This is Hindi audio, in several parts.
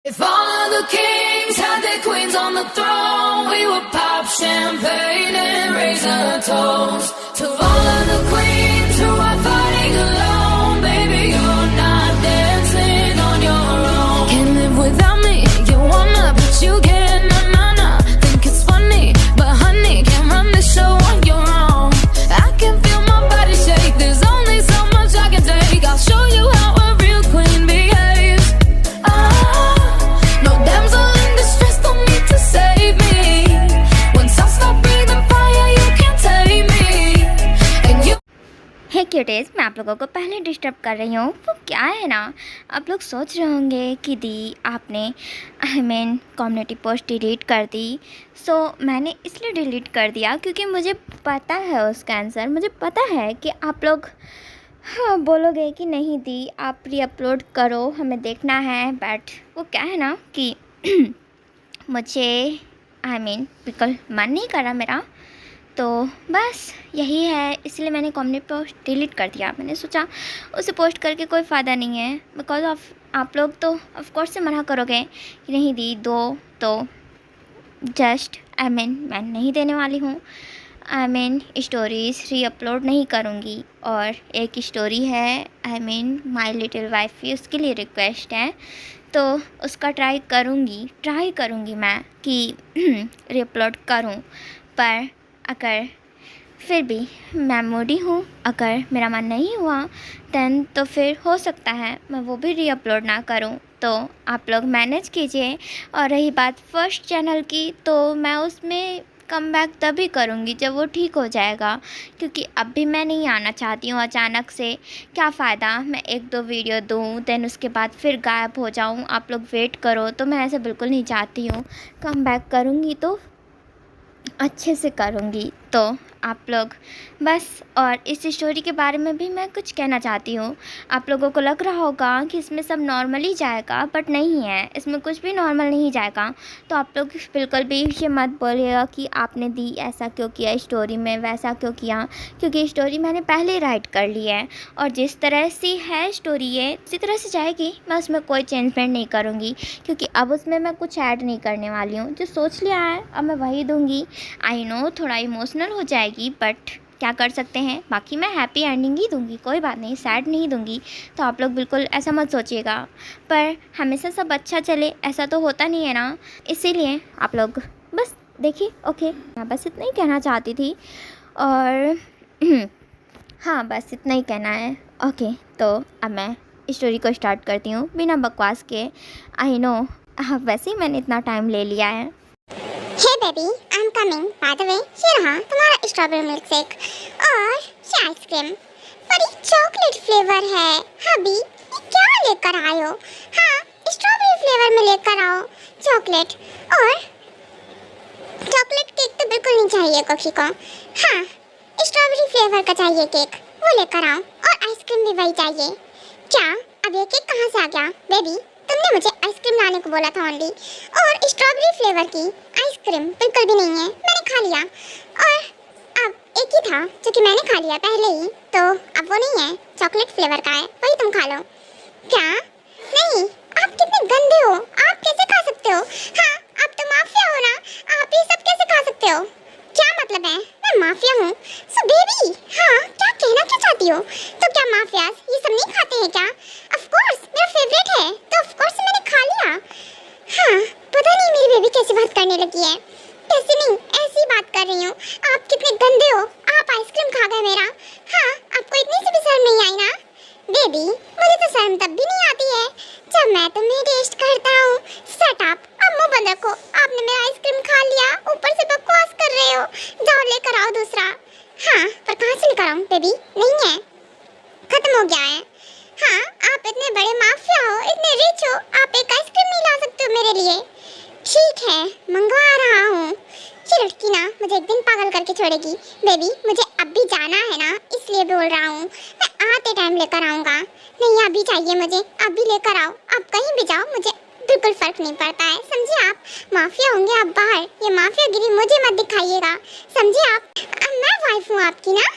If all of the kings had their queens on the throne, we would pop champagne and raise a toast to all of the queens who are fighting alone. Baby, you're not dancing on your own. Can't live without me, you wanna, but you can't. Nah, nah, nah. Think it's funny, but honey, can't run the show on your own. I can feel my body shake, there's only so much I can take. I'll show you how a real queen behaves. No damsel in distress, don't need to save me. Once I stop breathing fire, you can't take me. And you हे क्यूटेज, मैं आप लोगों को पहले डिस्टर्ब कर रही हूँ। वो क्या है ना, आप लोग सोच रहे होंगे कि दी आपने कम्युनिटी पोस्ट डिलीट कर दी। सो मैंने इसलिए डिलीट कर दिया क्योंकि मुझे पता है उसका आंसर। मुझे पता है कि आप लोग बोलोगे कि नहीं दी आप रीअपलोड करो, हमें देखना है। बट वो क्या है ना कि मुझे बिल्कुल मन नहीं कर रहा मेरा, तो बस यही है। इसलिए मैंने कम्युनिटी पोस्ट डिलीट कर दिया। मैंने सोचा उसे पोस्ट करके कोई फ़ायदा नहीं है, बिकॉज ऑफ आप लोग तो ऑफ कोर्स से मना करोगे कि नहीं दी दो, तो जस्ट मैं नहीं देने वाली हूँ। स्टोरीज़ रीअपलोड नहीं करूँगी। और एक स्टोरी है माई लिटिल वाइफी, उसके लिए रिक्वेस्ट है, तो उसका ट्राई करूँगी मैं कि रीअपलोड करूँ। पर अगर फिर भी मैं मूडी हूँ, अगर मेरा मन नहीं हुआ दैन तो फिर हो सकता है मैं वो भी रीअपलोड ना करूँ। तो आप लोग मैनेज कीजिए। और रही बात फर्स्ट चैनल की, तो मैं उसमें कम बैक तभी करूँगी जब वो ठीक हो जाएगा, क्योंकि अब भी मैं नहीं आना चाहती हूँ अचानक से। क्या फ़ायदा मैं एक दो वीडियो दूँ दैन उसके बाद फिर गायब हो जाऊँ, आप लोग वेट करो। तो मैं ऐसा बिल्कुल नहीं चाहती हूँ। कम बैक करूँगी तो अच्छे से करूँगी। तो आप लोग बस, और इस स्टोरी के बारे में भी मैं कुछ कहना चाहती हूँ। आप लोगों को लग रहा होगा कि इसमें सब नॉर्मल ही जाएगा, बट नहीं है, इसमें कुछ भी नॉर्मल नहीं जाएगा। तो आप लोग बिल्कुल भी ये मत बोलिएगा कि आपने दी ऐसा क्यों किया स्टोरी में, वैसा क्यों किया, क्योंकि स्टोरी मैंने पहले ही राइट कर ली है। और जिस तरह से है स्टोरी ये इसी तरह से जाएगी, मैं उसमें कोई चेंजमेंट नहीं करूँगी, क्योंकि अब उसमें मैं कुछ ऐड नहीं करने वाली हूँ। जो सोच लिया है अब मैं वही दूँगी। आई नो थोड़ा इमोशनल हो जाएगी, बट क्या कर सकते हैं। बाकी मैं हैप्पी एंडिंग ही दूंगी, कोई बात नहीं, सैड नहीं दूंगी। तो आप लोग बिल्कुल ऐसा मत सोचिएगा। पर हमेशा सब अच्छा चले ऐसा तो होता नहीं है ना, इसीलिए आप लोग बस देखिए। ओके, मैं बस इतना ही कहना चाहती थी। और हाँ, बस इतना ही कहना है। ओके, तो अब मैं स्टोरी को स्टार्ट करती हूँ बिना बकवास के। आई नो वैसे ही मैंने इतना टाइम ले लिया है। Hey baby, I am coming. By the way, ये रहा तुम्हारा स्ट्रॉबेरी मिल्क शेक और ये आइसक्रीम। बड़ी चॉकलेट फ्लेवर है। हबी, ये क्या लेकर आए हो? हाँ, स्ट्रॉबेरी फ्लेवर में लेकर आओ चॉकलेट। और चॉकलेट केक तो बिल्कुल नहीं चाहिए कॉफी को। हाँ, स्ट्रॉबेरी फ्लेवर का चाहिए केक, वो लेकर आओ। और आइसक्रीम भी वही चाहिए। क्या अब ये केक कहाँ से आ गया? बेबी, तुमने मुझे आइसक्रीम लाने को बोला था ओनली, और स्ट्रॉबेरी फ्लेवर की आइसक्रीम बिल्कुल भी नहीं है, मैंने खा लिया। और अब एक ही था जो कि मैंने खा लिया पहले ही, तो अब वो नहीं है, चॉकलेट फ्लेवर का है, वही तुम खा लो। क्या? नहीं, आप कितने गंदे हो, आप कैसे खा सकते हो? हाँ, आप तो माफिया हो ना, आप ये सब कैसे खा सकते हो? क्या मतलब है मैं माफिया हूँ? सो बेबी, हाँ, क्या कहना क्या चाहती हो? तो क्या माफियाज ये सब नहीं खाते हैं क्या? ऑफ कोर्स मेरा फेवरेट है, तो ऑफ कोर्स मैंने खा लिया। हाँ, पता नहीं मेरी बेबी कैसी बात करने लगी है। कैसे नहीं, ऐसी बात कर रही हूँ। आप कितने गंदे हो, आप आइसक्रीम खा गए मेरा। हाँ, आपको इतनी सी भी शर्म नहीं आई ना? बेबी, मुझे तो शर्म तब भी नहीं आती है जब मैं तुम्हें टेस्ट करता हूँ। शट अप, अब मुंह बंद रखो। आपने मेरा आइसक्रीम खा लिया, ऊपर से बकवास कर रहे हो। जाओ लेकर आओ दूसरा। हाँ, पर कहाँ से लेकर आऊँ बेबी? नहीं है, खत्म हो गया है। हाँ, आप इतने बड़े माफिया हो, इतने रिच हो, आप एक आइसक्रीम नहीं ला सकते हो मेरे लिए? ठीक है, मंगवा रहा हूँ। ये लड़की ना मुझे एक दिन पागल करके छोड़ेगी। बेबी, मुझे अब भी जाना है ना, इसलिए बोल रहा हूँ। मैं आते टाइम लेकर आऊँगा। नहीं, अभी चाहिए मुझे, अभी लेकर आओ। आप कहीं भी जाओ, मुझे बिल्कुल फर्क नहीं पड़ता है, समझे आप? माफिया होंगे आप बाहर, ये माफियागिरी मुझे मत दिखाइएगा, समझे आप? अब मैं वाइफ हूँ आपकी ना,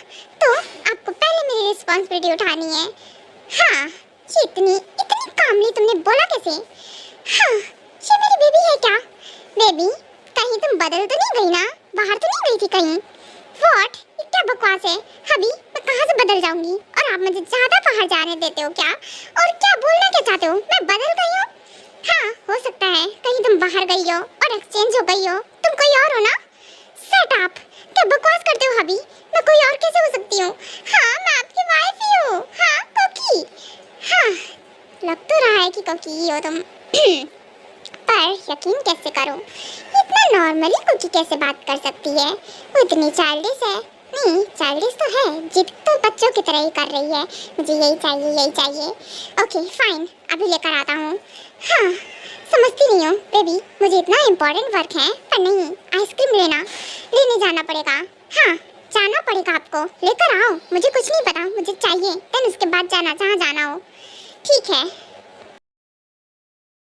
तो आपको पहले मेरी रिस्पॉन्सिबिलिटी उठानी है। हाँ, ये इतनी कामली तुमने बोला कैसे? हाँ, ये मेरी बेबी है क्या? बेबी, कहीं तुम बदल तो नहीं गई ना? बाहर तो नहीं गई थी कहीं? व्हाट? ये क्या बकवास है? हबी, मैं कहाँ से बदल जाऊंगी? और आप मुझे ज्यादा बाहर जाने देते हो क्या? और क्या बोलना क्या चाहते हो? मैं बदल गई हूँ? हाँ, हो सकता है कहीं तुम बाहर गई हो और एक्सचेंज हो गई हो। तुम कोई और हो ना? Shut up! क्या बकवास करते हो हबी? मैं कोई और कैसे हो सकती हूँ? हाँ, मैं आपकी वाइफ ही हूँ। हाँ, कोकी। हाँ, लग तो रहा है कि कोकी ही हो तुम। पर यकीन कैसे करूं? इतना नॉर्मली कुकी कैसे बात कर सकती है? वो इतनी चाइल्डिश है। नहीं, चाइल्डिश तो है, जिद तो बच्चों की तरह ही कर रही है। मुझे यही चाहिए, यही चाहिए। ओके फाइन, अभी लेकर आता हूँ। हाँ, समझती नहीं हूँ बेबी, मुझे इतना इम्पोर्टेंट वर्क है। पर नहीं, आइसक्रीम लेने जाना पड़ेगा। हाँ, जाना पड़ेगा आपको। लेकर आओ, मुझे कुछ नहीं पता, मुझे चाहिए। देन उसके बाद जाना जहाँ जाना हो। ठीक है,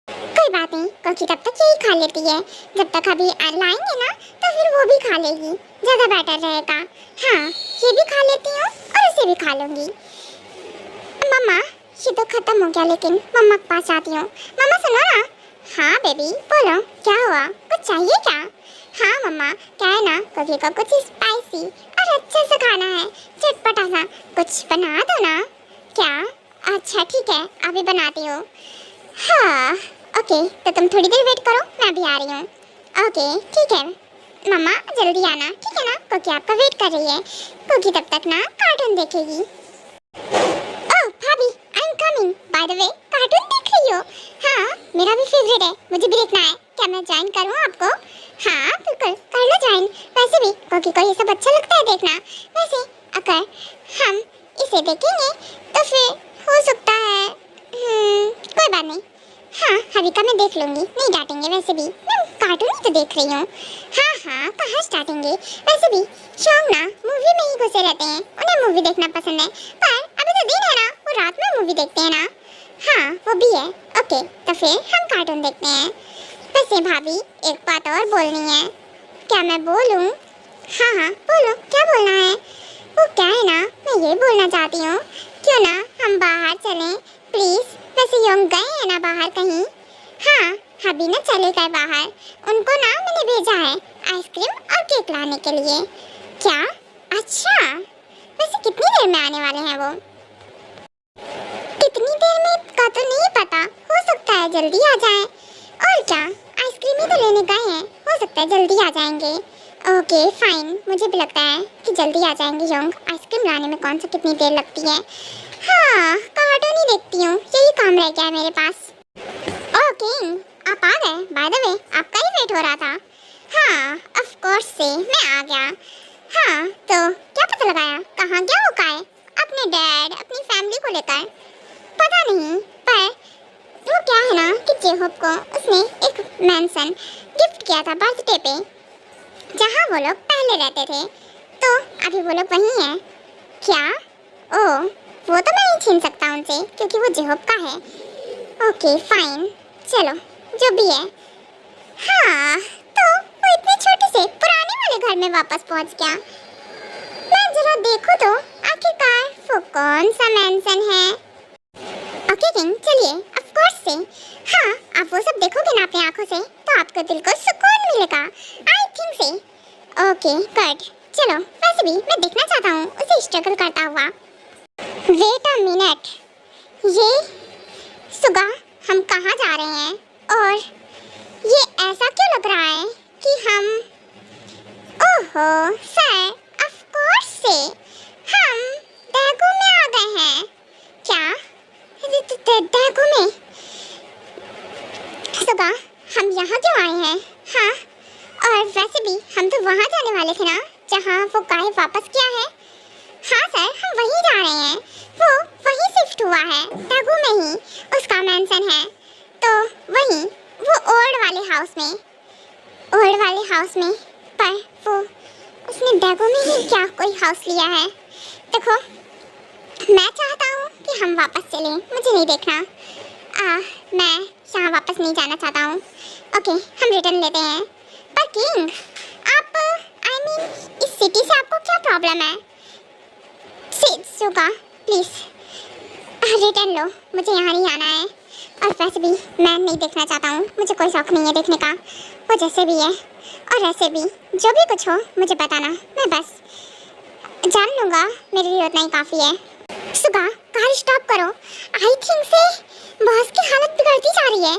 कोई बात नहीं। कोकी तब तक यही खा लेती है, जब तक अभी लाएंगे ना तो फिर वो भी खा लेगी, ज़्यादा बेटर रहेगा। हाँ, ये भी खा लेती हूँ और इसे भी खा लूँगी। मम्मा, ये तो खत्म हो गया, लेकिन मम्मा के पास आती हूँ। मम्मा सुनो ना। हाँ बेबी, बोलो क्या हुआ? कुछ चाहिए क्या? हाँ मम्मा, क्या है ना, कोकी को कुछ स्पाइसी और अच्छे से खाना है, चटपटा सा। कुछ बना दो ना। क्या? अच्छा ठीक है, अभी बनाती हूँ। हाँ ओके, तो तुम थोड़ी देर वेट करो, मैं अभी आ रही हूँ। ओके ठीक है मम्मा, जल्दी आना, ठीक है ना? कोकी आपका वेट कर रही है। कोकी तब तक ना कार्टून देखेगी। ओह भाभी, आई am coming. By the way, cartoon देख रही हो? हाँ, मेरा भी फेवरेट है, मुझे भी देखना है। क्या मैं ज्वाइन करूँ आपको? हाँ बिल्कुल, कर लो ज्वाइन। वैसे भी कोकी को ये सब अच्छा लगता है देखना। वैसे अगर हम इसे देखेंगे तो फिर हो सकता है कोई बात नहीं। हाँ, हविका मैं देख लूँगी, नहीं डांटेंगे। वैसे भी मैं कार्टून ही तो देख रही हूँ। हाँ, कहाँ डांटेंगे? वैसे भी शौक ना मूवी में ही घुसे रहते हैं, उन्हें मूवी देखना पसंद है। पर अभी तो दिन है ना, वो रात में मूवी देखते हैं ना। हाँ, वो भी है। ओके, तो फिर हम कार्टून देखते हैं। वैसे भाभी, एक बात और बोलनी है। क्या मैं बोलूँ? हाँ, बोलो, क्या बोलना है? वो क्या है ना, मैं ये बोलना चाहती हूँ, क्यों ना हम बाहर चलें प्लीज़। वैसे योंग गए हैं ना बाहर कहीं? हाँ, हबी ना चले गए बाहर। उनको ना मैंने भेजा है आइसक्रीम और केक लाने के लिए। क्या? अच्छा, वैसे कितनी देर में आने वाले हैं वो? कितनी देर में का तो नहीं पता, हो सकता है जल्दी आ जाए। और क्या, आइसक्रीम ही तो लेने गए हैं, हो सकता है जल्दी आ जाएंगे। ओके फाइन, मुझे भी लगता है कि जल्दी आ जाएंगे योंग। आइसक्रीम लाने में कौन सा कितनी देर लगती है। हाँ, कार्टून ही देखती हूँ, यही काम रह गया है मेरे पास। ओके, आप आ गए। बाय द वे, आपका ही वेट हो रहा था। हाँ, ऑफ कोर्स से मैं आ गया। हाँ, तो क्या पता लगाया, कहाँ गया वो काय? अपने डैड, अपनी फैमिली को लेकर? पता नहीं, पर वो क्या है ना कि जेहोब को उसने एक मैंसन गिफ्ट किया था बर्थडे पे, जहाँ वो लोग पहले रहते थे। तो अभी वो लोग वहीं हैं। क्या? ओह, वो तो मैं नहीं छीन सकता उनसे, क्योंकि वो जेहोब का है। ओके फाइन, चलो जो भी है। हाँ, तो वो इतने छोटे से पुराने वाले घर में वापस पहुंच गया। मैं जरा देखूं तो आखिरकार वो कौन सा मैंसन है। ओके किंग, चलिए, ऑफ कोर्स से। हाँ, आप वो सब देखोगे ना अपनी आंखों से तो आपको दिल को सुकून मिलेगा, आई थिंक से। ओके गुड, चलो। वैसे भी मैं देखना चाहता हूँ उसे स्ट्रगल करता हुआ। वेट अ मिनट, ये सुगा, हम कहाँ जा रहे हैं? और ये ऐसा क्यों लग रहा है कि हम, ओहो सर, ऑफ कोर्स से हम डैगो में आ गए हैं। क्या? डैगो में? सुगा, हम यहाँ क्यों आए हैं? हाँ, और वैसे भी हम तो वहाँ जाने वाले थे ना, जहाँ वो गाय वापस किया है। हाँ सर, हम वहीं जा रहे हैं। वो वहीं शिफ्ट हुआ है, डैगो में ही उसका मैंसन है। तो वहीं वो ओल्ड वाले हाउस में, पर वो उसने डैगो में ही क्या कोई हाउस लिया है? देखो, मैं चाहता हूँ कि हम वापस चलें, मुझे नहीं देखना। मैं यहाँ वापस नहीं जाना चाहता हूँ। ओके, हम रिटर्न लेते हैं। पर किंग, आप इस सिटी से आपको क्या प्रॉब्लम है? सुगा प्लीज़ रिटर्न लो, मुझे यहाँ नहीं आना है। और वैसे भी मैं नहीं देखना चाहता हूँ, मुझे कोई शौक नहीं है देखने का। वो जैसे भी है और ऐसे भी, जो भी कुछ हो मुझे बताना, मैं बस जान लूँगा, मेरे लिए उतना ही काफ़ी है। सुगा, कार स्टॉप करो। आई थिंक से बॉस की हालत बिगड़ती जा रही है।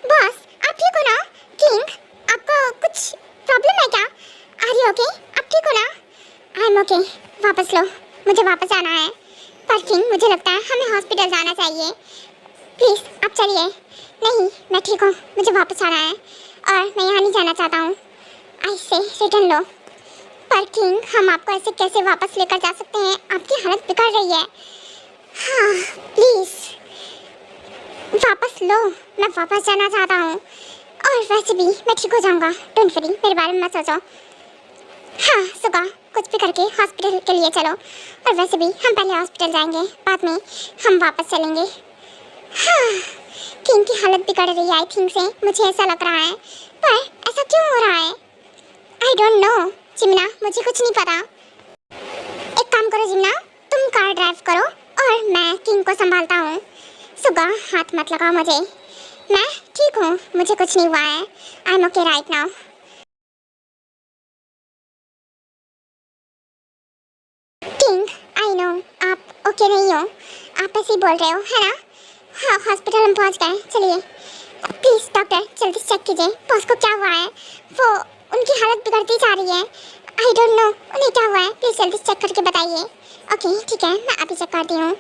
बॉस, आप ठीक हो ना? किंग, आपको कुछ प्रॉब्लम है क्या? Are you okay? आप ठीक हो ना? I am okay. वापस लो, मुझे वापस जाना है। पर किंग, मुझे लगता है हमें हॉस्पिटल जाना चाहिए। प्लीज़ आप चलिए। नहीं, मैं ठीक हूँ, मुझे वापस जाना है और मैं यहाँ नहीं जाना चाहता हूँ। आई से रिटर्न लो। पर किंग, हम आपको ऐसे कैसे वापस लेकर जा सकते हैं? आपकी हालत बिगड़ रही है। हाँ, प्लीज़ वापस लो, मैं वापस जाना चाहता हूँ। और वैसे भी मैं ठीक हो जाऊँगा, डोंट वरी, मेरे बारे में मत सोचो। हाँ सुगा, कुछ भी करके हॉस्पिटल के लिए चलो। और वैसे भी हम पहले हॉस्पिटल जाएंगे, बाद में हम वापस चलेंगे। हाँ, किंग की हालत बिगड़ रही है आई थिंक से, मुझे ऐसा लग रहा है। पर ऐसा क्यों हो रहा है? आई डोंट नो जिम्ना, मुझे कुछ नहीं पता। एक काम करो जिम्ना, तुम कार ड्राइव करो और मैं किंग को संभालता हूँ। सुगा, हाथ मत लगाओ मुझे, मैं ठीक हूँ, मुझे कुछ नहीं हुआ है। आई am okay right now. King, I know आप ओके नहीं हो, आप ऐसे ही बोल रहे हो, है ना? हाँ, हॉस्पिटल हम पहुँच गए, चलिए। प्लीज़ डॉक्टर, जल्दी चेक कीजिए बॉस को क्या हुआ है। वो, उनकी हालत बिगड़ती जा रही है। आई डोंट नो उन्हें क्या हुआ है, प्लीज़ जल्दी चेक करके बताइए। ओके ठीक है, मैं अभी चेक करती हूँ।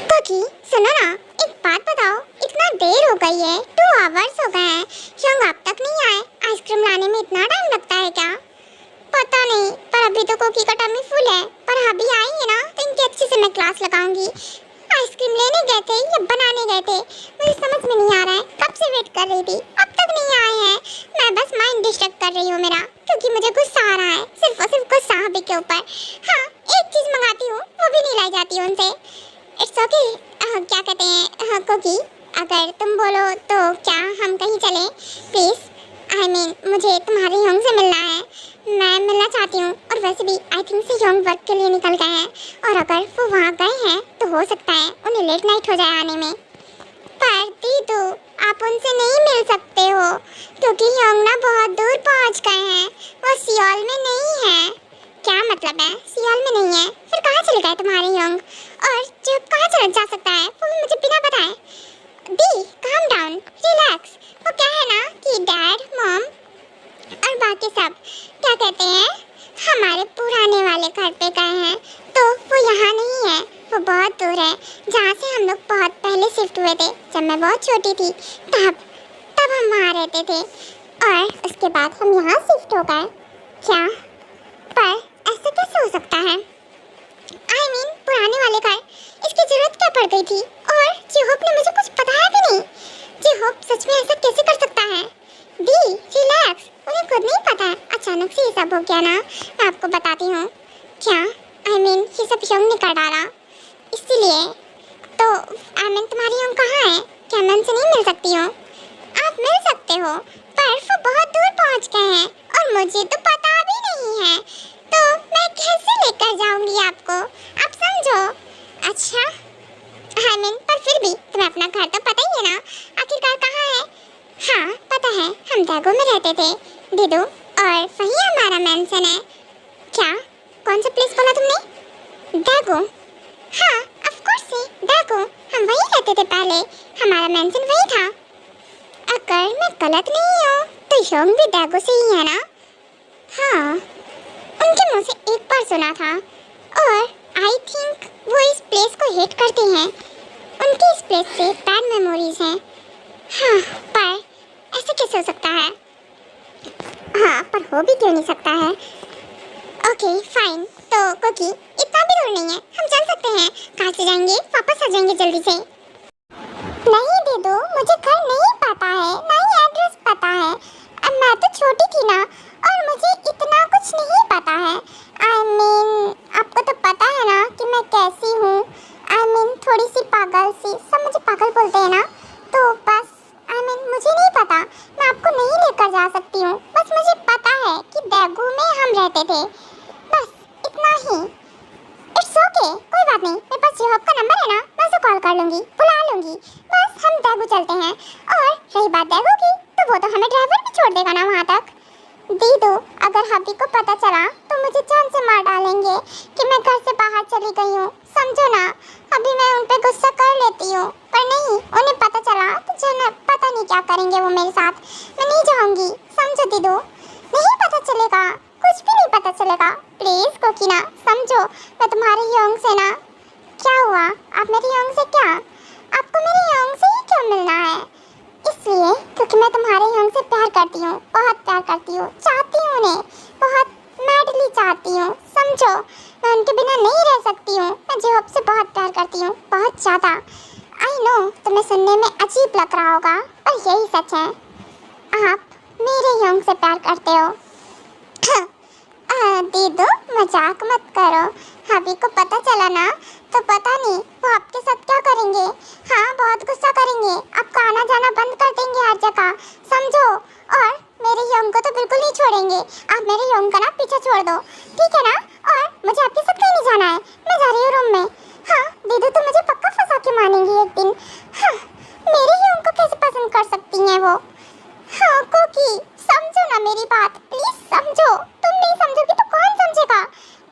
कोकी, सुनो ना, एक बात बताओ, इतना देर हो गई है, 2 आवर्स हो गए हैं, यंग अब तक नहीं आए। आइसक्रीम लाने में इतना टाइम लगता है क्या? पता नहीं, पर अभी तो कोकी का टमी फुल है। पर अभी आई है ना, तो इनकी अच्छे से मैं क्लास लगाऊंगी। आइसक्रीम लेने गए थे या बनाने गए थे, मुझे समझ में नहीं आ रहा है। कब से वेट कर रही थी, अब तक नहीं आए हैं। मैं बस माइंड डिस्टर्ब कर रही हूँ मेरा, क्योंकि मुझे गुस्सा आ रहा है, सिर्फ और सिर्फ गुस्सा हबी के ऊपर। हाँ, एक चीज़ मंगाती हूँ, वो भी नहीं लाई जाती उनसे। इट्स ओके, क्या कहते हैं कोकी, अगर तुम बोलो तो क्या हम कहीं चलें प्लीज़? आई मीन मुझे तुम्हारे योंग से मिलना है, मैं मिलना चाहती हूँ। और वैसे भी आई थिंक से योंग वर्क के लिए निकल गए हैं, और अगर वो वहाँ गए हैं तो हो सकता है उन्हें लेट नाइट हो जाए आने में। पर दीदू, आप उनसे नहीं मिल सकते हो, क्योंकि योंग ना बहुत दूर पहुँच गए हैं, वो सियोल में नहीं है। क्या मतलब है, सियोल में नहीं है? फिर कहाँ चले गए तुम्हारे योंग? और जब कहाँ चला जा सकता है वो भी मुझे बिना बताए। दी, काम डाउन, रिलैक्स। वो क्या है ना कि डैड, मॉम और बाकी सब क्या कहते हैं, हमारे पुराने वाले घर पे गए हैं, तो वो यहाँ नहीं है, वो बहुत दूर है, जहाँ से हम लोग बहुत पहले शिफ्ट हुए थे। जब मैं बहुत छोटी थी तब हम वहाँ रहते थे, और उसके बाद हम यहाँ शिफ्ट हो गए। क्या? पर ऐसा कैसे हो सकता है? I mean, पुराने वाले घर, इसकी जरूरत क्या पड़ गई थी? और जिहोप ने मुझे कुछ बताया भी नहीं। जिहोप सच में ऐसा कैसे कर सकता है? दी, रिलैक्स, उन्हें खुद नहीं पता है, अचानक से ये सब हो गया ना। मैं आपको बताती हूँ। क्या? I mean, ये सब यंग ने कर डाला, इसीलिए तो I mean, तुम्हारी यंग कहाँ है? क्या मैं उनसे नहीं मिल सकती हूँ? आप मिल सकते हो, पर वो बहुत दूर पहुँच गए हैं और मुझे तो पता भी नहीं है, तो मैं कैसे लेकर जाऊंगी आपको, आप समझो। अच्छा, I mean, पर फिर भी तुम्हें अपना घर तो पता ही है ना, आखिरकार कहाँ है? हाँ पता है, हम डैगो में रहते थे दीदू, और वही हमारा मेंशन है। क्या? कौन सा प्लेस बोला तुमने? डैगो? हाँ ऑफ कोर्स से डैगो, हम वहीं रहते थे पहले, हमारा मेंशन वही था। अगर मैं गलत नहीं हूँ तो योंग भी डैगो से ही है ना? हाँ, उनके मुंह से एक बार सुना था, और आई थिंक वो इस प्लेस को हेट करते हैं, उनकी इस प्लेस से बैड मेमोरीज हैं। हाँ, पर ऐसे कैसे हो सकता है? हाँ, पर हो भी क्यों नहीं सकता है? ओके फाइन, तो कोकी इतना भी दूर नहीं है, हम चल सकते हैं। कहाँ से जाएंगे? वापस आ जाएंगे जल्दी से। नहीं दीदू, मुझे घर नहीं पता है, ना ही एड्रेस पता है। अब मैं तो छोटी थी ना, और मुझे इतना कुछ नहीं पता है। I mean, आपको तो पता है ना कि मैं कैसी हूँ। I mean, थोड़ी सी पागल सी, सब मुझे पागल बोलते हैं ना, तो बस I mean, मुझे नहीं पता, मैं आपको नहीं लेकर जा सकती हूँ। बस मुझे पता है कि डैगो में हम रहते थे, बस हम दैगू चलते हैं। और रही बात दैगू की, तो वो तो हमें ड्राइवर भी छोड़ देगा ना वहाँ तक। दीदू, अगर हबी को पता चला तो मुझे जान से मार डालेंगे कि मैं घर से बाहर चली गई हूँ, समझो ना। अभी मैं उन पे गुस्सा कर लेती हूँ, पर नहीं, उन्हें पता चला तो पता नहीं क्या करेंगे वो मेरे साथ। मैं नहीं जाऊँगी, समझो दीदू। नहीं पता चलेगा, कुछ भी नहीं पता चलेगा। प्लीज कोकिना समझो, मैं तुम्हारे योंग से ना। क्या हुआ? आप मेरे योंग से क्या? आपको मेरे योंग से ही क्यों मिलना है? इसलिए क्योंकि मैं तुम्हारे योंग से प्यार करती हूँ, बहुत प्यार करती हूँ, चाहती हूँ उन्हें, बहुत मैडली चाहती हूँ, समझो। मैं उनके बिना नहीं रह सकती हूँ। मैं जेहोब से बहुत प्यार करती हूँ, बहुत ज़्यादा। आई नो तुम्हें सुनने में अजीब लग रहा होगा, पर यही सच है। आप मेरे योंग से प्यार करते हो। दीदू, मजाक मत करो। हबी को पता चला ना तो पता नहीं वो आपके साथ क्या करेंगे। हाँ, बहुत गुस्सा करेंगे, आपका आना जाना बंद कर देंगे हर जगह, समझो। और मेरे योंग को तो बिल्कुल नहीं छोड़ेंगे। आप मेरे योंग का ना पीछा छोड़ दो, ठीक है ना? और मुझे आपके साथ कहीं नहीं जाना है, मैं जा रही हूँ रूम में। हाँ दीदू, तो मुझे पक्का फंसा के मानेंगी एक दिन। हाँ, मेरे योंग को कैसे पसंद कर सकती हैं वो? हाँ कोकी, समझो ना मेरी बात, प्लीज समझो। तुम नहीं समझोगी तो कौन समझेगा?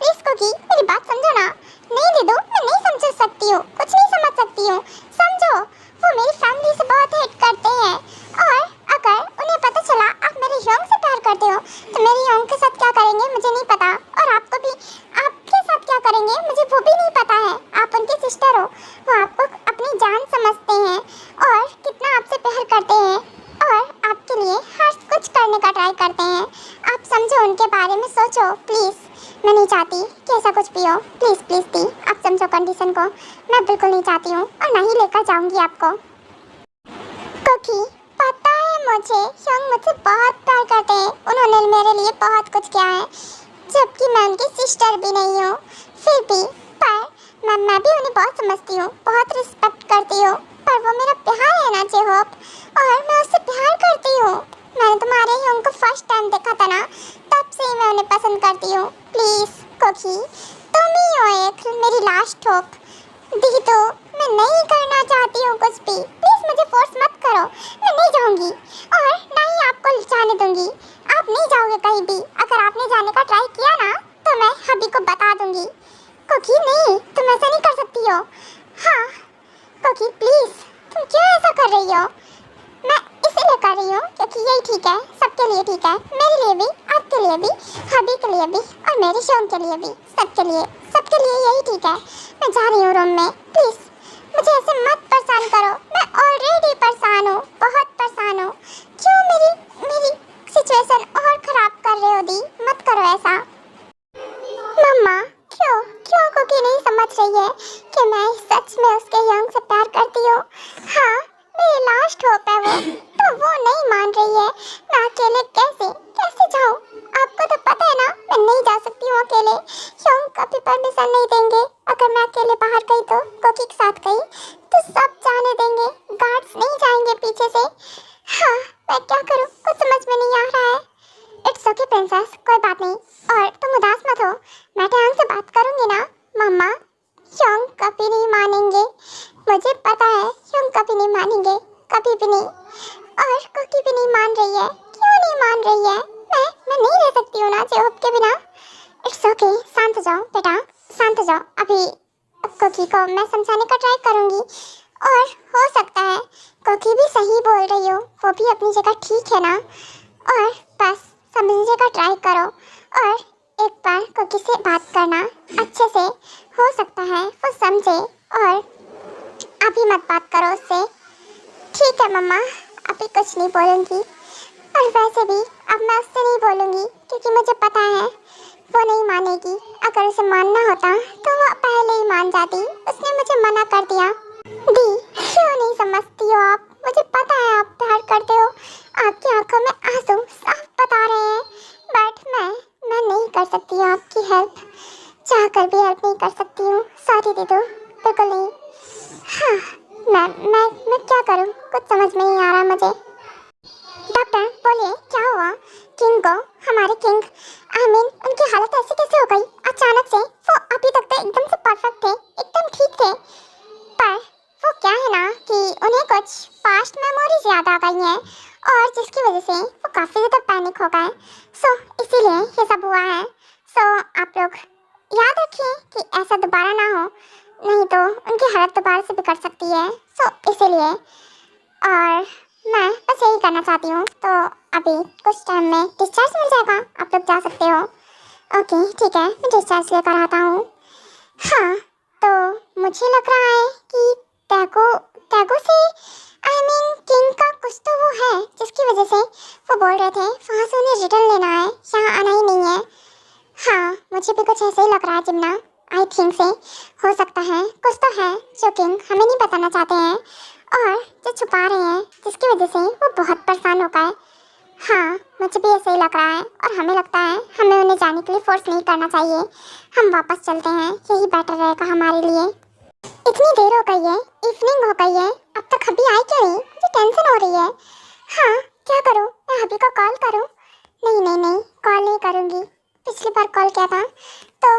प्लीज कोकी, मेरी बात समझो ना। नहीं दीदू, मैं नहीं समझ सकती हूँ, कुछ नहीं समझ सकती हूँ, समझो। वो मेरी फैमिली से बहुत हेट करते हैं, और अगर उन्हें पता चला आप मेरे योंग से प्यार करते हो तो मेरे योंग के साथ क्या करेंगे मुझे नहीं पता, और आपको भी आपके साथ क्या करेंगे मुझे वो भी नहीं पता है। आप उनके सिस्टर हो, वो आपको अपनी जान समझते हैं और कितना आपसे प्यार करते हैं, और आपके लिए हर कुछ करने का ट्राई करते हैं। आप समझो, उनके बारे में सोचो प्लीज़। मैं नहीं चाहती कि ऐसा कुछ भी हो, प्लीज़ प्लीज़ दी, आप समझो कंडीशन को। मैं बिल्कुल नहीं चाहती हूँ, और ना ही लेकर जाऊँगी आपको। क्योंकि पता है मुझे, योंग मुझसे बहुत प्यार करते हैं, उन्होंने मेरे लिए बहुत कुछ किया है, जबकि मैं उनकी सिस्टर भी नहीं हूँ। फिर भी पर मैं भी उन्हें बहुत समझती हूँ, बहुत रिस्पेक्ट करती हूँ, पर वो मेरा प्यार है ना जेहोब, और मैं उससे प्यार करती हूँ। मैंने तुम्हारे योंग को फर्स्ट टाइम देखा था ना, तब से ही मैं उन्हें पसंद करती हूँ। प्लीज़ कोकी, तुम ही हो एक मेरी लास्ट होप। दीदू, मैं नहीं करना चाहती हूँ कुछ भी, प्लीज़ मुझे फोर्स मत करो। मैं नहीं जाऊँगी, और ना ही आपको जाने दूँगी। आप नहीं जाओगे कहीं भी। अगर आपने जाने का ट्राई किया ना तो मैं हबी को बता दूँगी। कोकी नहीं, तुम ऐसा नहीं कर सकती हो। हाँ कोकी प्लीज़, तुम क्यों ऐसा कर रही हो? मैं इसीलिए कर रही हूँ क्योंकि यही ठीक है, सबके लिए ठीक है, मेरे लिए भी, आपके लिए भी, हबी के लिए भी, और मेरे शौक के लिए भी, सबके लिए यही ठीक है। मैं जा रही हूँ रूम में, प्लीज़ मुझे ऐसे मत परेशान करो। मैं ऑलरेडी परेशान हूँ, बहुत परेशान हूँ। क्यों मेरी सिचुएशन और ख़राब कर रहे हो दी? मत करो ऐसा। मम्मा, क्यों कोकी नहीं समझ रही है कि मैं सच में उसके योंग से प्यार करती हूँ? हाँ, मेरी लास्ट होप है वो, तो वो नहीं मान रही है। मैं अकेले कैसे जाऊँ? आपको तो पता है ना, मैं नहीं जा सकती हूँ अकेले। योंग कभी परमिशन नहीं देंगे। अगर मैं अकेले बाहर गई तो कोकी के साथ गई तो सब जाने देंगे, गार्ड्स नहीं जाएंगे पीछे से। हाँ, मैं क्या करूँ, कुछ समझ में नहीं आ रहा है। इट्स ओके प्रिंसेस, कोई बात नहीं, और तुम उदास मत हो, मैं टैंग से बात करूँगी ना। मम्मा, योंग कभी नहीं मानेंगे, मुझे पता है योंग कभी नहीं मानेंगे, कभी भी नहीं। और कोकी भी नहीं मान रही है। क्यों नहीं मान रही है? मैं नहीं रह सकती हूँ ना जेहोब के बिना। इट्स ओके, शांत हो जाओ बेटा, शांत हो जाओ। अभी कोकी को मैं समझाने का ट्राई करूँगी, और हो सकता है कोकी भी सही बोल रही हो, वो भी अपनी जगह ठीक है ना। और बस समझने का ट्राई करो, और एक बार कोकी से बात करना अच्छे से, हो सकता है वो समझे। और अभी मत बात करो उससे, ठीक है मम्मा? अभी कुछ नहीं बोलूँगी, और वैसे भी अब मैं उससे नहीं बोलूँगी क्योंकि मुझे पता है वो नहीं मानेगी। अगर उसे मानना होता तो वो पहले ही मान जाती, उसने मुझे मना कर दिया। दी, क्यों नहीं समझती हो आप? मुझे पता है आप प्यार करते हो, आपकी आंखों में आंसू साफ बता रहे हैं, बट मैं नहीं कर सकती आपकी हेल्प, चाहकर भी हेल्प नहीं कर सकती हूँ। सॉरी दीदू, बिल्कुल नहीं। हाँ, मैं क्या करूँ, कुछ समझ में नहीं आ रहा मुझे। डॉक्टर बोलिए, क्या हुआ किंग को? हमारे किंग, उनकी हालत ऐसी कैसे हो गई अचानक से? वो अभी तक तो एकदम से परफेक्ट थे, एकदम ठीक थे, पर वो क्या है ना कि उन्हें कुछ पास्ट मेमोरीज याद आ गई हैं और जिसकी वजह से वो काफ़ी ज़्यादा पैनिक हो गए। सो इसीलिए ये सब हुआ है। सो आप लोग याद रखिए कि ऐसा दोबारा ना हो, नहीं तो उनकी हालत दोबारा से बिगड़ सकती है। सो इसीलिए और मैं बस यही करना चाहती हूँ। तो अभी कुछ टाइम में डिस्चार्ज मिल जाएगा, आप लोग जा सकते हो। ओके ठीक है, मैं डिस्चार्ज लेकर आता हूँ। हाँ तो मुझे लग रहा है कि टैगो से किंग का कुछ तो वो है जिसकी वजह से वो बोल रहे थे वहाँ से उन्हें रिटर्न लेना है, यहाँ आना ही नहीं है। हाँ मुझे भी कुछ ऐसे ही लग रहा है जिम्ना। आई थिंक से हो सकता है कुछ तो है जो किंग हमें नहीं बताना चाहते हैं और जो छुपा रहे हैं, जिसकी वजह से वो बहुत परेशान हो गए। हाँ मुझे भी ऐसे ही लग रहा है और हमें लगता है हमें उन्हें जाने के लिए फोर्स नहीं करना चाहिए। हम वापस चलते हैं, यही बेटर रहेगा हमारे लिए। इतनी देर हो गई है, इवनिंग हो गई है, अब तक हबी आई क्यों नहीं? मुझे टेंशन हो रही है। हाँ क्या करूँ, मैं हबी को कॉल करूँ? नहीं नहीं नहीं, कॉल नहीं करूँगी। पिछली बार कॉल किया था तो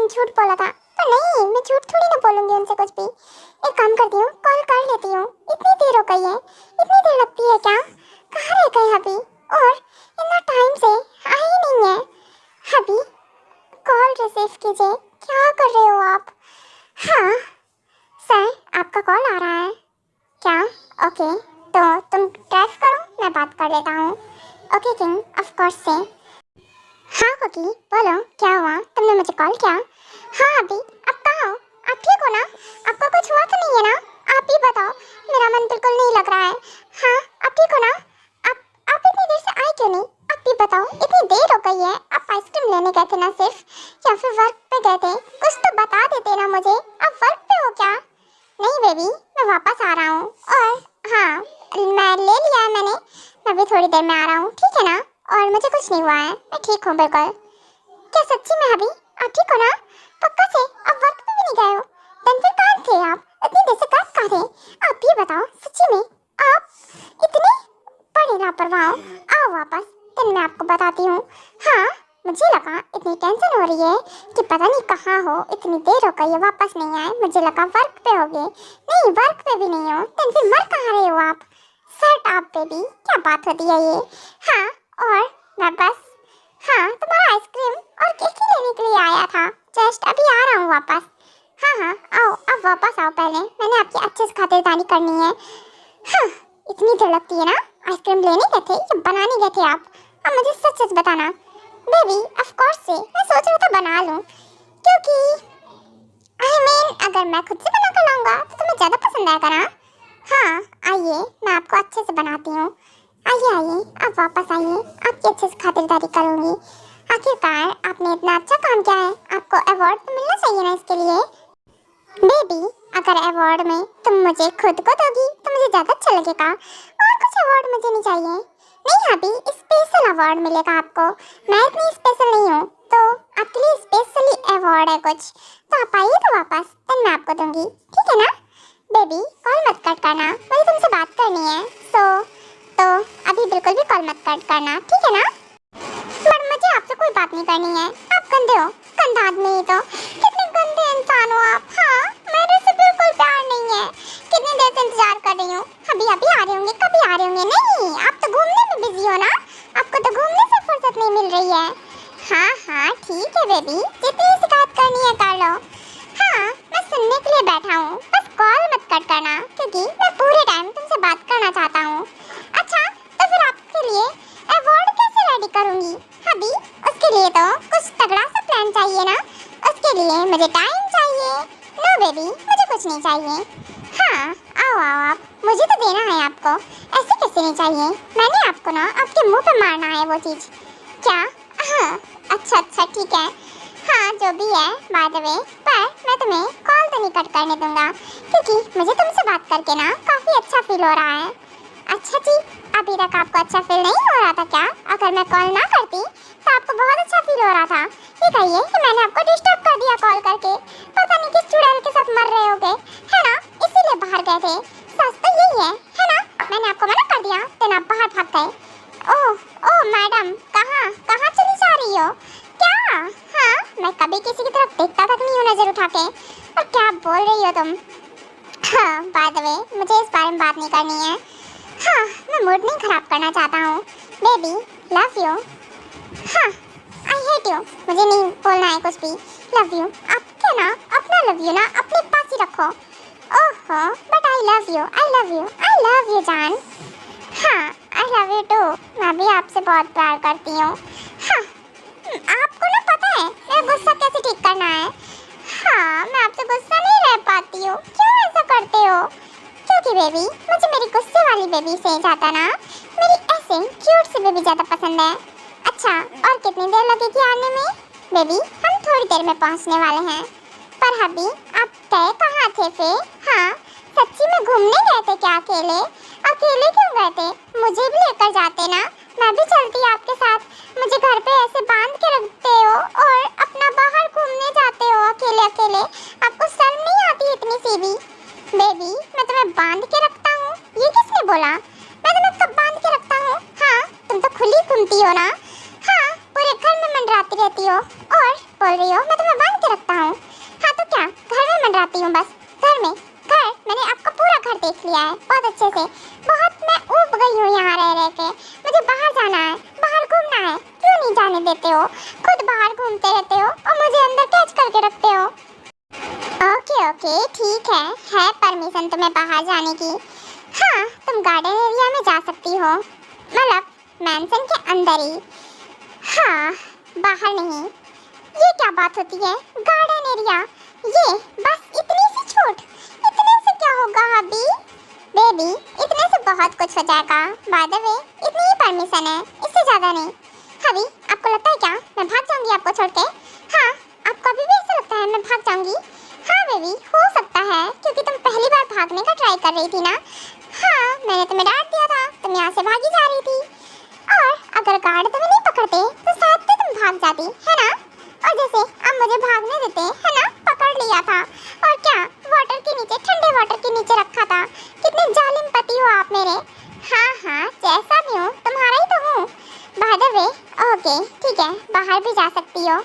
झूठ बोला था, तो नहीं मैं झूठ थोड़ी ना बोलूँगी उनसे कुछ भी। एक काम करती हूँ, कॉल कर लेती हूँ। इतनी देर हो गई है, इतनी देर लगती है क्या? कहाँ रह गए हबी? और इतना टाइम से आए ही नहीं है। हबी कॉल रिसीव कीजिए, क्या कर रहे हो आप? हाँ सर आपका कॉल आ रहा है क्या? ओके तो तुम ड्राइव करो, मैं बात कर लेता हूँ। ओके किंग ऑफ कोर्स से। हाँ कुकी बोलो क्या हुआ, तुमने मुझे कॉल किया? हाँ अभी अब कहाँ हो? आप ठीक हो ना? आपको कुछ हुआ तो नहीं है ना? आप ही बताओ, मेरा मन बिल्कुल नहीं लग रहा है। हाँ आप ठीक हो ना? आप इतनी देर से आए क्यों नहीं? आप भी बताओ, इतनी देर हो गई है। आप आइसक्रीम लेने गए थे ना सिर्फ, या फिर वर्क पे गए थे? कुछ तो बता देते ना मुझे। आप वर्क पे हो क्या? नहीं बेबी मैं वापस आ रहा हूँ। और हाँ मैं ले लिया है मैंने, मैं भी थोड़ी देर में आ रहा हूँ, ठीक है ना? और मुझे कुछ नहीं हुआ है, मैं ठीक हूँ बिल्कुल। क्या सच्ची में हबी आप ठीक हो ना? पक्का से? आप वर्क पे भी नहीं गए हो? दिन फिर कहाँ थे आप? इतनी देर से कहाँ थे? आप ये बताओ सच्ची में आप इतने बड़े लापरवाह हो। आओ वापस, दिन मैं आपको बताती हूँ। हाँ मुझे लगा इतनी टेंशन हो रही है कि पता नहीं कहाँ हो, इतनी देर हो गई है वापस नहीं आए। मुझे लगा वर्क पे होगे, नहीं वर्क पे भी नहीं हो, दिन फिर मर कहाँ रहे हो आप? शट अप बेबी, क्या बात होती है ये? हाँ और मैं बस तुम्हारा आइसक्रीम और केक ही लेने के लिए आया था, जस्ट अभी आ रहा हूँ वापस। हाँ आओ अब वापस आओ, पहले मैंने आपकी अच्छे से खातिरदारी करनी है। हाँ इतनी देर लगती है ना? आइसक्रीम लेने गए थे या बनाने गए थे आप? अब मुझे सच सच बताना। बेबी ऑफ कोर्स से मैं सोच रहा था बना लूँ, क्योंकि अगर मैं खुद से बना कर लाऊंगा तो तुम्हें ज़्यादा पसंद आएगा ना। हाँ आइए मैं आपको अच्छे से बनाती हूँ। आइए आप वापस आइए, आपकी अच्छे से खातिरदारी करूँगी। आखिरकार आपने इतना अच्छा काम किया है, आपको अवार्ड तो मिलना चाहिए ना इसके लिए। बेबी अगर अवार्ड में तुम मुझे खुद को दोगी तो मुझे ज़्यादा अच्छा लगेगा, और कुछ अवार्ड मुझे नहीं चाहिए। नहीं अभी स्पेशल अवार्ड मिलेगा आपको, मैं इतनी स्पेशल नहीं हूँ, तो आपके लिए स्पेशली अवार्ड है कुछ। तो आप आइए तो वापस, then मैं आपको दूंगी, ठीक है ना? बेबी कॉल मत कट करना, मुझे तुमसे बात करनी है। तो अभी बिल्कुल भी कॉल मत कट करना, ठीक है ना? पर मुझे आपसे कोई बात नहीं करनी है, आप गंदे हो, गंदा आदमी ही तो। कितने गंदे इंसान हो आप। हाँ मेरे से बिल्कुल प्यार नहीं है, कितनी देर से इंतजार कर रही हूँ। अभी आ रहे होंगे, कभी आ रहे होंगे? नहीं आप तो घूमने में बिजी हो ना, आपको तो घूमने से फुर्सत नहीं मिल रही है। हाँ ठीक है बेबी, जितनी शिकायत करनी है कर लो। हाँ मैं सुनने के लिए बैठा हूँ, बस कॉल मत कट करना, क्योंकि मैं पूरे टाइम तुमसे बात करना चाहता हूँ। अच्छा तो फिर आपके लिए अवार्ड कैसे रेडी करूँगी? अभी उसके लिए तो कुछ तगड़ा सा प्लान चाहिए ना, उसके लिए मुझे टाइम चाहिए। नो बेबी मुझे कुछ नहीं चाहिए। हाँ आओ आप, मुझे तो देना है आपको, ऐसे कैसे नहीं चाहिए? मैंने आपको ना आपके मुंह पे मारना है वो चीज़। क्या? हाँ अच्छा ठीक है। हाँ जो भी है बाय द वे, पर मैं तुम्हें कॉल तो नहीं कट करने दूंगा, क्योंकि मुझे तुमसे बात करके ना काफ़ी अच्छा फील हो रहा है। अच्छा जी, अभी तक आपको अच्छा फील नहीं हो रहा था क्या? अगर मैं कॉल ना करती तो आपको बहुत अच्छा फील हो रहा था। ये कहिए कि मैंने आपको डिस्टर्ब कर दिया कॉल करके, पता नहीं किस चुड़ैल के साथ मर रहे होगे, है ना? इसीलिए बाहर गए थे। सच तो यही है ना? मैंने आपको मना कर दिया तो आप बाहर भाग गए। ओह मैडम, कहाँ चली जा रही हो? क्या? हाँ मैं कभी किसी की तरफ देखता तक नहीं हूँ नजर उठा के, और क्या बोल रही हो तुम? हाँ, बाय द वे मुझे इस बारे में बात नहीं करनी है। हाँ, मैं मूड नहीं खराब करना चाहता हूँ। Baby, love you. हाँ, आई हेट यू। मुझे नहीं बोलना है कुछ भी। Love you. आप क्या ना अपना लव यू ना अपने पास ही रखो। ओहो, but I love you, I love you, I love you जान। हाँ, आई लव यू टू। मैं भी आपसे बहुत प्यार करती हूँ। हाँ, आपको ना पता है मेरा गुस्सा कैसे ठीक करना है। हाँ, मैं आपसे गुस्सा नहीं रह पाती हूँ। क्यों ऐसा करते हो? क्योंकि बेबी, मुझे मेरी गुस्से वाली बेबी से ज़्यादा ना मेरी ऐसे क्यूट सी बेबी ज़्यादा पसंद है। अच्छा, और कितनी देर लगेगी आने में? बेबी, हम थोड़ी देर में पहुँचने वाले हैं। पर हबी, आप गए कहाँ थे फिर? हाँ, सच्ची में घूमने गए थे क्या अकेले? अकेले क्यों गए थे? मुझे भी लेकर जाते ना, मैं भी चलती आपके साथ। मुझे घर पे ऐसे बांध के रखते हो और अपना बाहर घूमने जाते हो अकेले अकेले। आपको शर्म नहीं आती इतनी सी भी? बेबी, मैं तुम्हें बांध के रखता हूँ? ये किसने बोला? मैं तुम्हें कब बांध के रखता हूँ? हाँ, तुम तो खुली घूमती हो ना। हाँ, पूरे घर में मंडराती रहती हो और बोल रही हो मैं तुम्हें बांध के रखता हूँ। हाँ तो क्या, घर में मंडराती हूँ बस। घर में घर मैंने आपका पूरा घर देख लिया है बहुत अच्छे से। बहुत मैं ऊब गई हूँ यहाँ रह के। मुझे बाहर जाना है, बाहर घूमना है। क्यों नहीं जाने देते हो? खुद बाहर घूमते रहते हो और मुझे अंदर कैच करके रखते हो। ओके ओके, ठीक है परमिशन तुम्हें बाहर जाने की। हाँ, तुम गार्डन एरिया में जा सकती हो, मतलब मैंसन के अंदर ही। हाँ, बाहर नहीं। ये क्या बात होती है? गार्डन एरिया, ये बस इतनी सी छूट। इतने से क्या होगा हबी? बेबी, इतने से बहुत कुछ हो जाएगा। बाय द वे, इतनी ही परमिशन है, इससे ज़्यादा नहीं। हबी, आपको लगता है क्या मैं भाग जाऊंगी आपको छोड़ के? हाँ, आपको अभी भी ऐसा लगता है मैं भाग जाऊंगी? हाँ बेबी, हो सकता है, क्योंकि तुम पहली बार भागने का ट्राई कर रही थी ना। हाँ, मैंने तुम्हें डांट दिया था, तुम यहाँ से भागी जा रही थी। और अगर गार्ड तुम्हें नहीं पकड़ते तो शायद से तुम भाग जाती, है ना? और जैसे अब मुझे भागने देते, है ना? पकड़ लिया था और क्या वाटर के नीचे, ठंडे वाटर के नीचे रखा था। कितने जालिम पति हो आप मेरे। हाँ, जैसा भी हूँ तुम्हारा ही तो हूँ। बाय द वे, ओके ठीक है, बाहर भी जा सकती हो,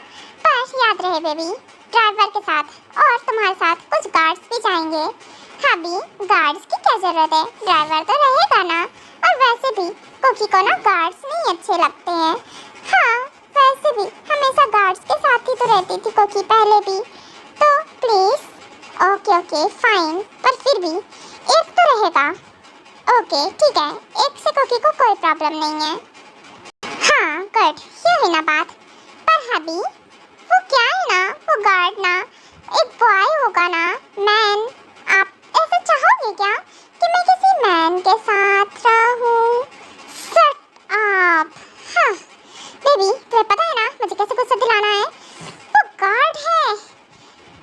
पर याद रहे बेबी, ड्राइवर के साथ और तुम्हारे साथ कुछ गार्ड्स भी जाएंगे। हबी, गार्ड्स की क्या जरूरत है? ड्राइवर तो रहेगा ना। और वैसे भी कुकी को ना गार्ड्स नहीं अच्छे लगते हैं। हाँ, वैसे भी हमेशा गार्ड्स के साथ ही तो रहती थी कुकी पहले भी। तो प्लीज, ओके फाइन, पर फिर भी एक तो रहेगा। ओके ठीक है, एक से कुकी को कोई प्रॉब्लम नहीं है। हाँ गुड, ये है ना बात। पर हबी, वो क्या है ना, वो गार्ड ना एक बॉय होगा ना, मैन। आप ऐसा चाहोगे क्या कि मैं किसी मैन के साथ रहूं? Shut up. हाँ बेबी, तुम्हें पता है ना मुझे कैसे गुस्सा दिलाना है? वो गार्ड है।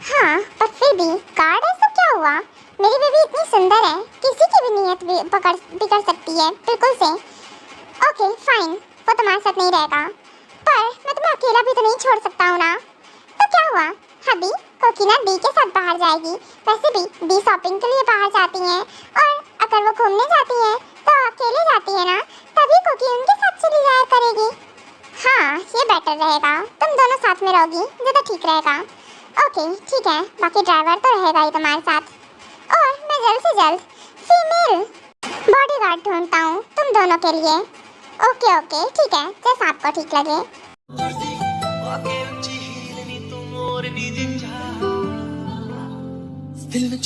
हाँ, पर फिर भी गार्ड ऐसा क्या हुआ? मेरी बेबी इतनी सुंदर है, किसी की भी नीयत बिगड़ सकती है बिल्कुल से। ओके फाइन, वो तुम्हारे साथ नहीं रहेगा, पर मैं तुम्हें अकेला भी तो नहीं छोड़ सकता हूँ ना। तो क्या हुआ हबी, कोकी ना दी के साथ बाहर जाएगी। वैसे भी दी शॉपिंग के लिए बाहर जाती हैं, और अगर वो घूमने जाती हैं तो अकेले जाती है ना, तभी कोकी उनके साथ चली जाया करेगी। हाँ, ये बेटर रहेगा, तुम दोनों साथ में रहोगी, ज़्यादा ठीक रहेगा। ओके ठीक है, बाकी ड्राइवर तो रहेगा ही तुम्हारे साथ, और मैं जल्द से जल्द फीमेल बॉडीगार्ड ढूंढता हूँ तुम दोनों के लिए। ओके ठीक है, जैसा आपको ठीक लगे। दिल में